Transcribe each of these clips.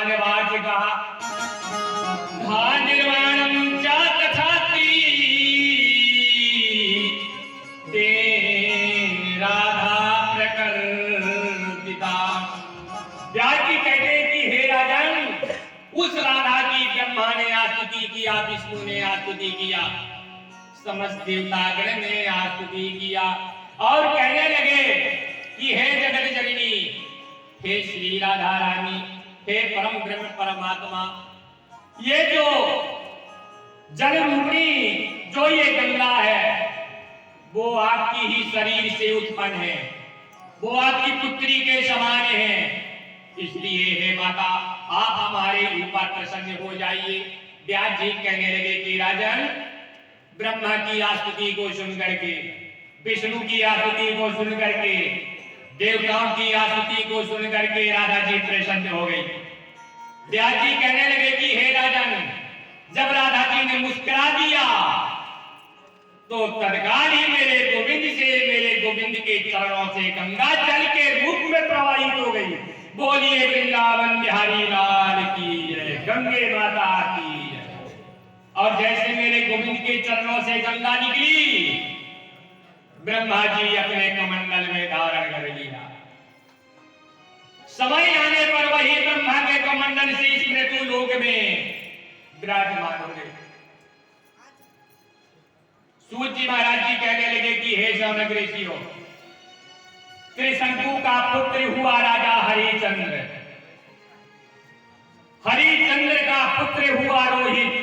मानवाज कहा धा निर्वाणम च तथाति ते राधा प्रकृतिता। व्यास जी कहते हैं कि हे राजन, उस राधा की ब्रह्मा ने आस्तुति किया, विष्णु ने आस्तुति किया, समस्त देवतागण ने आस्तुति किया और कहने लगे कि हे जगत जननी, हे श्री राधा रानी, हे परम ब्रह्म परमात्मा, ये जो जल रूपणी जो ये गंगा है वो आपकी ही शरीर से उत्पन्न है, वो आपकी पुत्री के समान है। इसलिए हे माता, आप हमारे ऊपर प्रसन्न हो जाइए। व्यास जी कहने लगे कि राजन, ब्रह्मा की आस्तुति को सुन करके, विष्णु की आस्तुति को सुन करके, देवताओं की आस्तुति को सुन करके राधा जी प्रसन्न हो गई। व्यास जी कहने लगे कि हे राजन, जब राधा जी ने मुस्कुरा दिया तो तत्काल ही मेरे गोविंद के चरणों से गंगा जल के रूप में प्रवाहित हो गई। बोलिए वृंदावन बिहारी लाल की जय, गंगे माता की जय। और जैसे मेरे गोविंद के चरणों से गंगा निकली, ब्रह्मा जी अपने कमंडल में धारण कर लिया। समय आने पर वही ब्रह्मा के कमंडल से इस मृत्यु लोक में विराजमान हो गए। सूत जी महाराज जी कहने लगे कि हे शौनक ऋषियों, त्रिशंकु का पुत्र हुआ राजा हरिचंद्र, हरिचंद्र का पुत्र हुआ रोहित,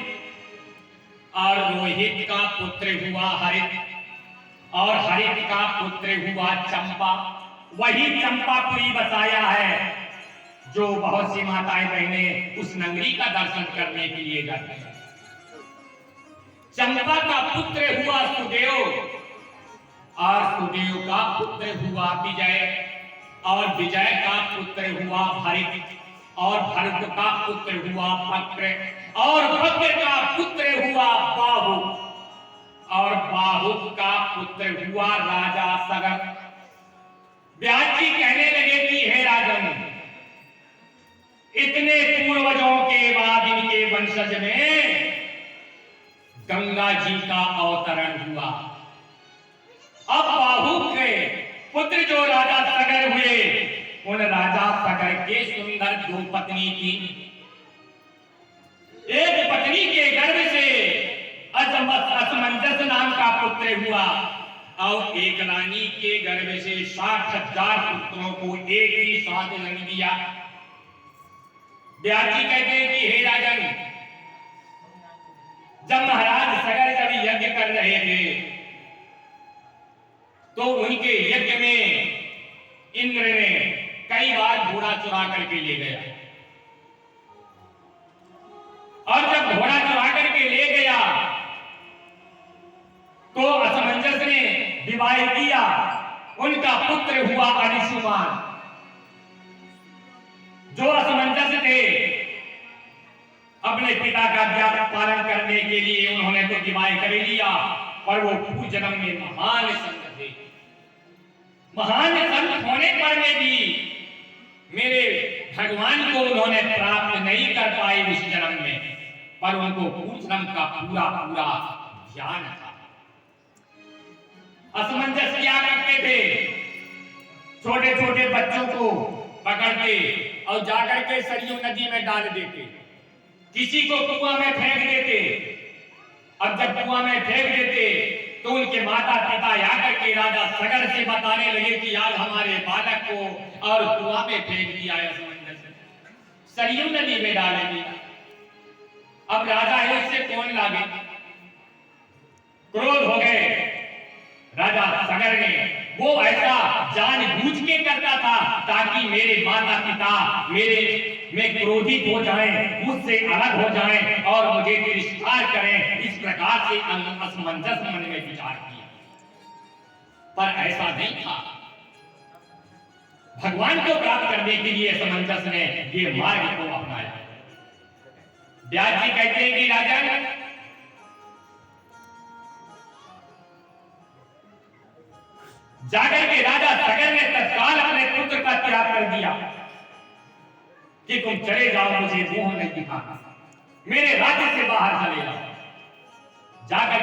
और रोहित का पुत्र हुआ हरित, और हरित का पुत्र हुआ चंपा। वही चंपापुरी बसाया है जो बहुत सी माताएं बहनें उस नगरी का दर्शन करने के लिए जाते हैं। चंपा का पुत्र हुआ सुदेव, और सुदेव का पुत्र हुआ विजय, और विजय का पुत्र हुआ भरत, और भरत का पुत्र हुआ भक्र, और भक्र का पुत्र हुआ बाहु, और बाहु का पुत्र हुआ राजा सगर। व्यास जी कहने लगे कि हे राजन, इतने पूर्वजों के बाद इनके वंशज में गंगा जी का अवतरण हुआ। अब बाहु के पुत्र जो राजा सगर हुए, उन राजा सगर के सुंदर दो पत्नी थी। एक पत्नी के गर्भ से असमंजस नाम का पुत्र हुआ, और एक रानी के गर्भ से 60,000 पुत्रों को एक ही साथ जन्म दिया। व्यास जी कहते हैं कि हे राजन, जब महाराज सगर जब यज्ञ कर रहे थे तो उनके यज्ञ में इंद्र ने कई बार घोड़ा चुरा करके ले गया, और जब घोड़ा चुरा करके ले गया तो असमंजस ने विवाह किया। उनका पुत्र हुआ अंशुमान। जो असमंजस थे, अपने पिता का व्रत पालन करने के लिए उन्होंने तो विवाह कर लिया, पर वो पूर्व जन्म में महान संत थे। महान संत होने पर में भी मेरे भगवान को उन्होंने प्राप्त नहीं कर पाए इस जन्म में, पर उनको पूर्व जन्म का पूरा पूरा ज्ञान था। असमंजस क्या करते थे, छोटे छोटे बच्चों को पकड़ते और जाकर के सरयू नदी में डाल देते, किसी को कुआं में फेंक देते। अब जब कुआं में फेंक देते तो उनके माता पिता आकर के राजा सगर से बताने लगे कि आज हमारे बालक को और कुआं में फेंक दिया है असमंजस, सरयू नदी में डाल दिया। अब राजा है, उससे कौन लागे? क्रोध हो गए राजा सगर ने। वो ऐसा जानबूझ के करता था ताकि मेरे माता पिता मेरे में क्रोधित हो जाएं, मुझसे अलग हो जाएं और मुझे तिरस्कार करें। इस प्रकार से असमंजस मन में विचार किया, पर ऐसा नहीं था। भगवान को प्राप्त करने के लिए असमंजस ने ये मार्ग को अपनाया। व्यास जी कहते हैं कि राजन, जाकर के राजा सगर ने तत्काल अपने पुत्र का त्याग कर दिया। कि तुम चले जाओ, मुझे मुंह नहीं दिखाना, मेरे राज्य से बाहर चले जाओ। जाकर